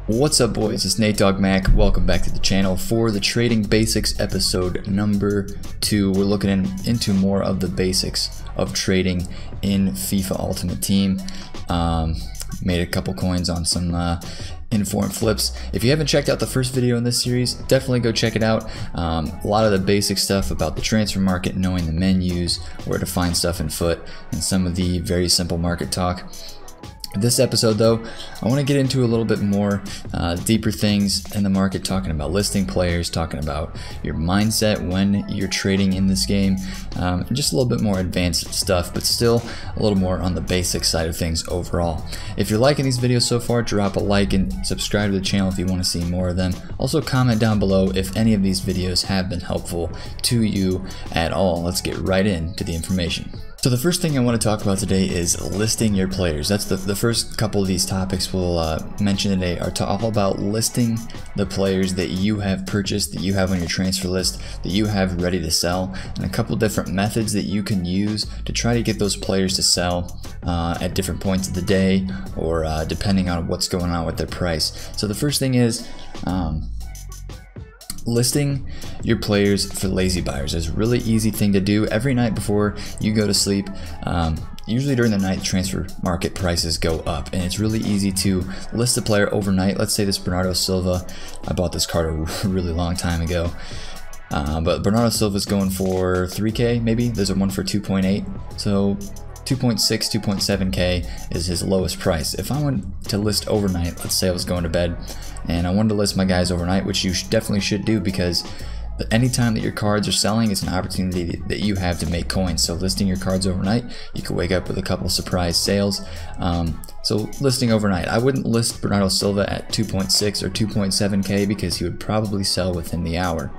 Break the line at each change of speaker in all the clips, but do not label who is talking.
What's up, boys? It's Nate Dog Mac. Welcome back to the channel for the Trading Basics episode number 2. We're looking into more of the basics of trading in FIFA Ultimate Team. Made a couple coins on some informed flips. If you haven't checked out the first video in this series, definitely go check it out. A lot of the basic stuff about the transfer market, knowing the menus, where to find stuff in foot, and some of the very simple market talk. This episode though, I want to get into a little bit more deeper things in the market, talking about listing players, talking about your mindset when you're trading in this game, just a little bit more advanced stuff, but still a little more on the basic side of things overall. If you're liking these videos so far, drop a like and subscribe to the channel if you want to see more of them. Also comment down below if any of these videos have been helpful to you at all. Let's get right into the information. So the first thing I want to talk about today is listing your players. That's the first couple of these topics we'll mention today are all about listing the players that you have purchased, that you have on your transfer list, that you have ready to sell, and a couple different methods that you can use to try to get those players to sell at different points of the day, or depending on what's going on with their price. So the first thing is listing your players for lazy buyers is a really easy thing to do. Every night before you go to sleep, usually during the night, transfer market prices go up, and it's really easy to list a player overnight. Let's say this Bernardo Silva, I bought this card a really long time ago, but Bernardo Silva is going for 3K maybe. There's a one for 2.8, so 2.6, 2.7K is his lowest price. If I went to list overnight, let's say I was going to bed and I wanted to list my guys overnight, which you definitely should do, because anytime that your cards are selling, it's an opportunity that you have to make coins. So listing your cards overnight, you could wake up with a couple surprise sales. So listing overnight, I wouldn't list Bernardo Silva at 2.6 or 2.7K because he would probably sell within the hour.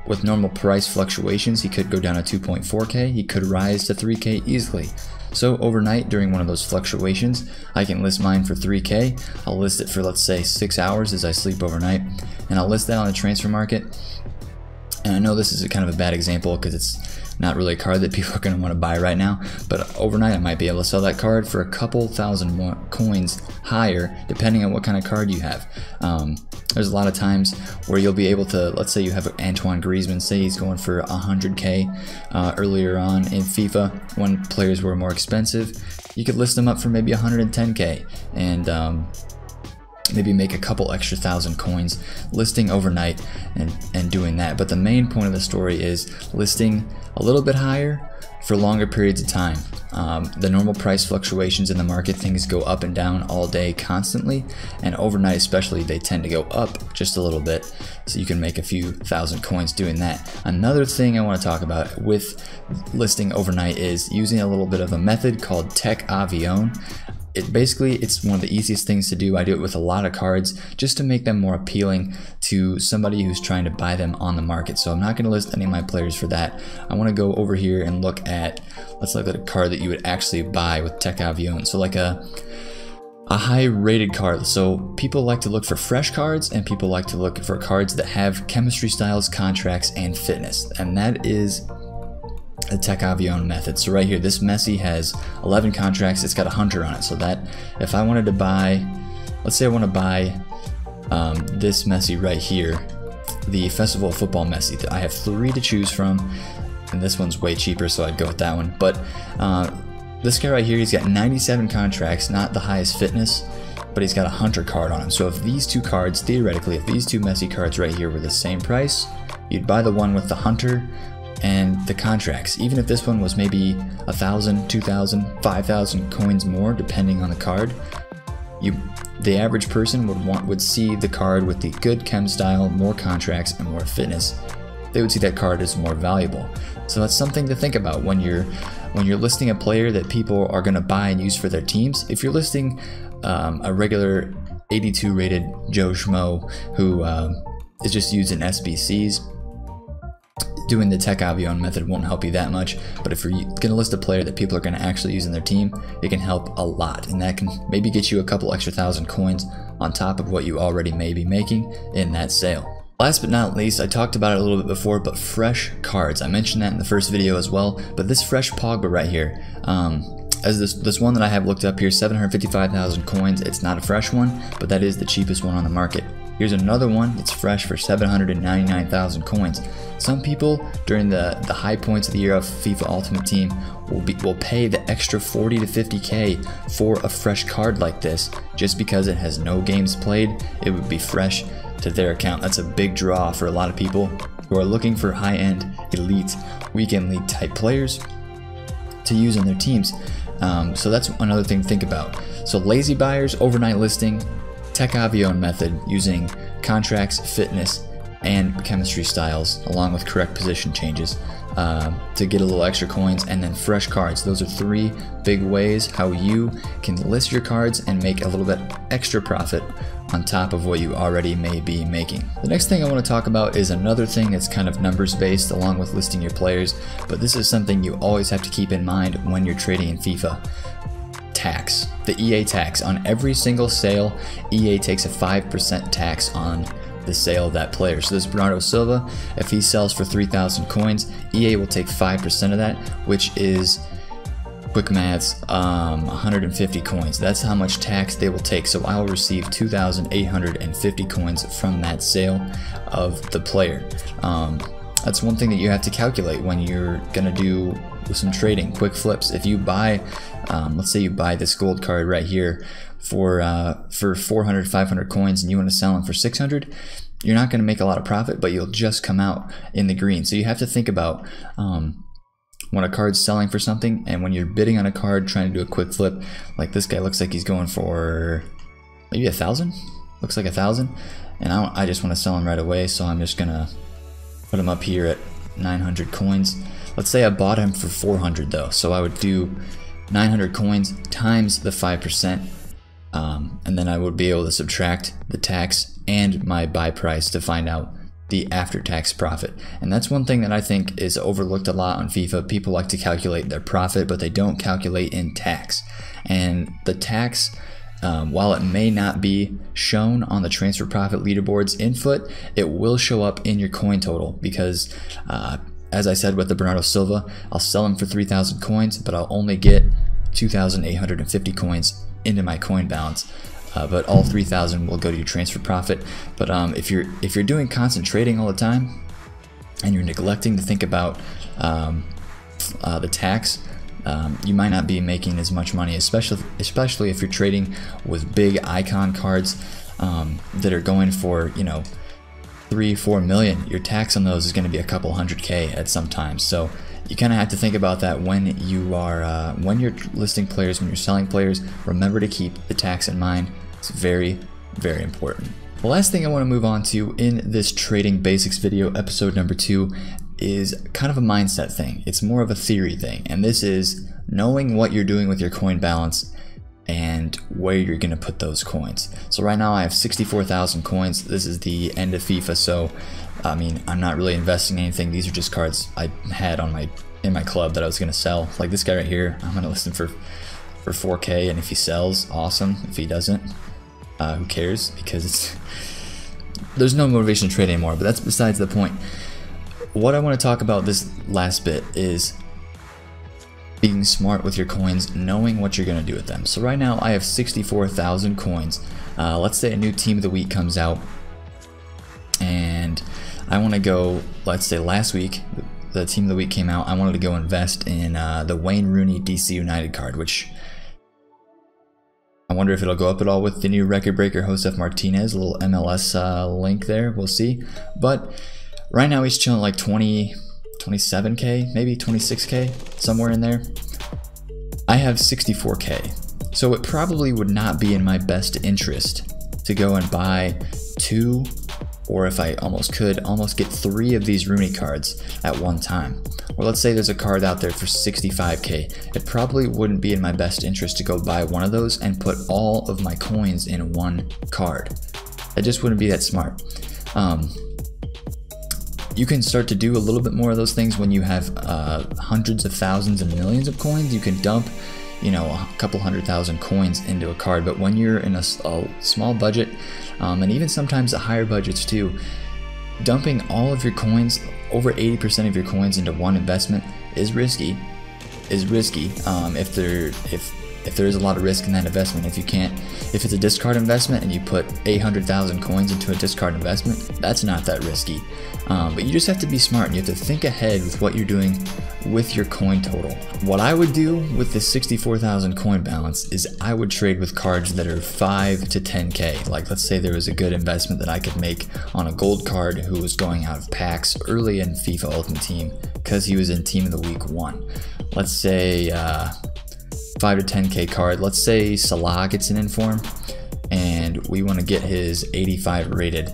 With normal price fluctuations, he could go down to 2.4K, he could rise to 3K easily. So overnight, during one of those fluctuations, I can list mine for 3K. I'll list it for, let's say, 6 hours as I sleep overnight, and I'll list that on the transfer market. And I know this is kind of a bad example because it's not really a card that people are going to want to buy right now, but overnight I might be able to sell that card for a couple thousand more coins higher, depending on what kind of card you have. There's a lot of times where you'll be able to, let's say you have Antoine Griezmann, say he's going for 100K earlier on in FIFA when players were more expensive. You could list them up for maybe 110K and maybe make a couple extra thousand coins listing overnight and doing that. But the main point of the story is listing a little bit higher for longer periods of time. The normal price fluctuations in the market, things go up and down all day constantly, and overnight especially they tend to go up just a little bit, so you can make a few thousand coins doing that. Another thing I want to talk about with listing overnight is using a little bit of a method called Tech Avion. It's one of the easiest things to do. I do it with a lot of cards just to make them more appealing to somebody who's trying to buy them on the market. So I'm not going to list any of my players for that. I want to go over here and look at, let's look at a card that you would actually buy with Tech Avion. So like a high rated card. So people like to look for fresh cards, and people like to look for cards that have chemistry styles, contracts, and fitness. And that is the Tech Avion method. So right here, this Messi has 11 contracts, it's got a hunter on it, so that if I wanted to buy, let's say I want to buy this Messi right here, the Festival of Football Messi, I have 3 to choose from, and this one's way cheaper, so I'd go with that one. But this guy right here, he's got 97 contracts, not the highest fitness, but he's got a hunter card on him. So if these two cards, theoretically, if these two Messi cards right here were the same price, you'd buy the one with the hunter and the contracts, even if this one was maybe 1,000, 2,000, 5,000 coins more, depending on the card. The average person would see the card with the good chem style, more contracts, and more fitness. They would see that card as more valuable. So that's something to think about when you're listing a player that people are going to buy and use for their teams. If you're listing a regular 82 rated Joe Schmo who is just using SBCs, doing the Tech Avion method won't help you that much. But if you're going to list a player that people are going to actually use in their team, it can help a lot, and that can maybe get you a couple extra thousand coins on top of what you already may be making in that sale. Last but not least, I talked about it a little bit before, but fresh cards. I mentioned that in the first video as well, but this fresh Pogba right here, as this one that I have looked up here, 755,000 coins. It's not a fresh one, but that is the cheapest one on the market. Here's another one that's fresh for 799,000 coins. Some people during the high points of the year of FIFA Ultimate Team will pay the extra 40 to 50k for a fresh card like this, just because it has no games played. It would be fresh to their account. That's a big draw for a lot of people who are looking for high-end, elite, weekend league type players to use in their teams. So that's another thing to think about. So lazy buyers, overnight listing, Tech Avion method using contracts, fitness, and chemistry styles, along with correct position changes to get a little extra coins, and then fresh cards. Those are 3 big ways how you can list your cards and make a little bit extra profit on top of what you already may be making. The next thing I want to talk about is another thing that's kind of numbers based along with listing your players, but this is something you always have to keep in mind when you're trading in FIFA. Tax. The EA tax. On every single sale, EA takes a 5% tax on the sale of that player. So this Bernardo Silva, if he sells for 3,000 coins, EA will take 5% of that, which is, quick maths, 150 coins. That's how much tax they will take. So I will receive 2,850 coins from that sale of the player. That's one thing that you have to calculate when you're gonna do some trading, quick flips. If you buy, let's say you buy this gold card right here for 400, 500 coins, and you want to sell them for 600, you're not going to make a lot of profit, but you'll just come out in the green. So you have to think about when a card's selling for something, and when you're bidding on a card trying to do a quick flip. Like this guy looks like he's going for maybe 1,000. Looks like 1,000, and I just want to sell him right away, so I'm just gonna put him up here at 900 coins. Let's say I bought him for 400 though, so I would do 900 coins times the 5%, and then I would be able to subtract the tax and my buy price to find out the after-tax profit. And that's one thing that I think is overlooked a lot on FIFA. People like to calculate their profit, but they don't calculate in tax. And the tax, while it may not be shown on the transfer profit leaderboards input, it will show up in your coin total, because as I said with the Bernardo Silva, I'll sell him for 3,000 coins, but I'll only get 2,850 coins into my coin balance. But all 3,000 will go to your transfer profit. But if you're doing constant trading all the time, and you're neglecting to think about the tax, you might not be making as much money, especially if you're trading with big icon cards that are going for, you know, 3-4 million. Your tax on those is going to be a couple 100K at some times. So you kind of have to think about that when you are when you're listing players, when you're selling players. Remember to keep the tax in mind. It's very, very important. The last thing I want to move on to in this trading basics video, episode number 2, is kind of a mindset thing. It's more of a theory thing, and this is knowing what you're doing with your coin balance and where you're going to put those coins. So right now I have 64,000 coins. This is the end of FIFA, so I mean, I'm not really investing in anything. These are just cards I had on in my club that I was going to sell. Like this guy right here, I'm going to list him for 4K, and if he sells, awesome. If he doesn't, who cares? Because there's no motivation to trade anymore. But that's besides the point. What I want to talk about this last bit is being smart with your coins, knowing what you're going to do with them. So right now I have 64,000 coins. Let's say a new team of the week comes out, and I want to go, let's say last week the team of the week came out. I wanted to go invest in the Wayne Rooney DC United card, which I wonder if it'll go up at all with the new record breaker Josef Martinez. A little MLS link there, we'll see. But right now he's chilling like 27K, maybe 26K, somewhere in there. I have 64K, so it probably would not be in my best interest to go and buy 2, or if I almost get 3 of these Rooney cards at one time. Or let's say there's a card out there for 65K. It probably wouldn't be in my best interest to go buy one of those and put all of my coins in one card. That just wouldn't be that smart. You can start to do a little bit more of those things when you have hundreds of thousands and millions of coins. You can dump, you know, a couple 100,000 coins into a card. But when you're in a small budget, and even sometimes the higher budgets too, dumping all of your coins, over 80% of your coins, into one investment is risky. is risky. If there is a lot of risk in that investment, if it's a discard investment and you put 800,000 coins into a discard investment, that's not that risky. But you just have to be smart, and you have to think ahead with what you're doing with your coin total. What I would do with this 64,000 coin balance is I would trade with cards that are 5 to 10k. Like, let's say there was a good investment that I could make on a gold card who was going out of packs early in FIFA Ultimate Team because he was in Team of the Week 1. Let's say 5 to 10k card. Let's say Salah gets an inform and we want to get his 85 rated,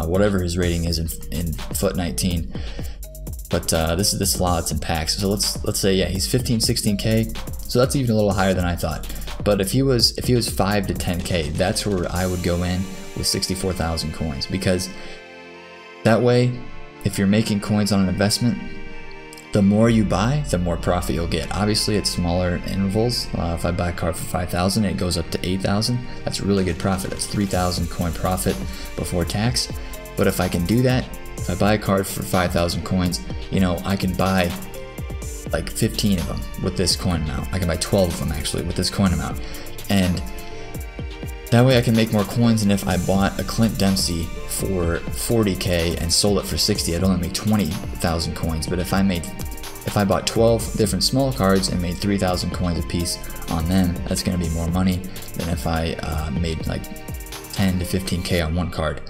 whatever his rating is in foot 19. But this is the Salah that's in packs. So let's say, yeah, he's 15, 16k. So that's even a little higher than I thought. But if he was 5 to 10k, that's where I would go in with 64,000 coins, because that way, if you're making coins on an investment, the more you buy, the more profit you'll get. Obviously, it's smaller intervals. If I buy a card for 5,000, it goes up to 8,000. That's really good profit. That's 3,000 coin profit before tax. But if I can do that, if I buy a card for 5,000 coins, you know, I can buy like 15 of them with this coin amount. I can buy 12 of them actually with this coin amount. And that way I can make more coins, and if I bought a Clint Dempsey for 40k and sold it for 60, I'd only make 20,000 coins. But if I bought 12 different small cards and made 3,000 coins a piece on them, that's going to be more money than if I made like 10 to 15k on one card.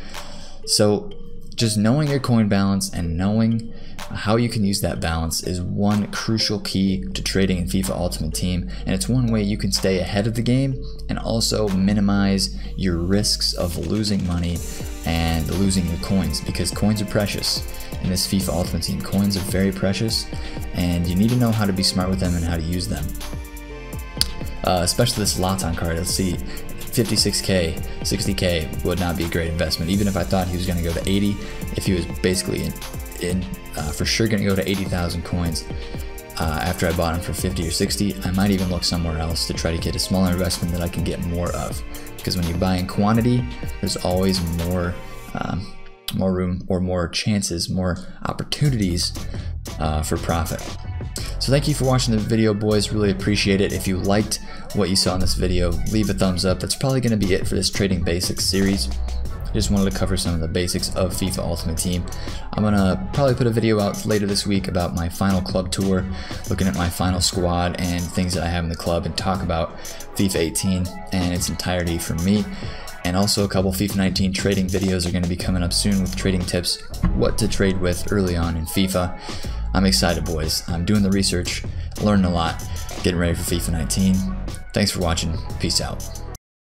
So just knowing your coin balance and knowing how you can use that balance is one crucial key to trading in FIFA Ultimate Team, and it's one way you can stay ahead of the game and also minimize your risks of losing money and losing your coins, because coins are precious. In this FIFA Ultimate Team, coins are very precious, and you need to know how to be smart with them and how to use them. Especially this Zlatan card. Let's see, 56k, 60k would not be a great investment. Even if I thought he was going to go to 80, if he was basically for sure going to go to 80,000 coins after I bought him for 50 or 60, I might even look somewhere else to try to get a smaller investment that I can get more of. Because when you buy in quantity, there's always more room or more chances, more opportunities for profit. So thank you for watching the video, boys. Really appreciate it. If you liked what you saw in this video, leave a thumbs up. That's probably going to be it for this Trading Basics series. I just wanted to cover some of the basics of FIFA Ultimate Team. I'm going to probably put a video out later this week about my final club tour, looking at my final squad and things that I have in the club, and talk about FIFA 18 and its entirety for me. And also a couple FIFA 19 trading videos are going to be coming up soon with trading tips, what to trade with early on in FIFA. I'm excited, boys. I'm doing the research, learning a lot, getting ready for FIFA 19. Thanks for watching. Peace out.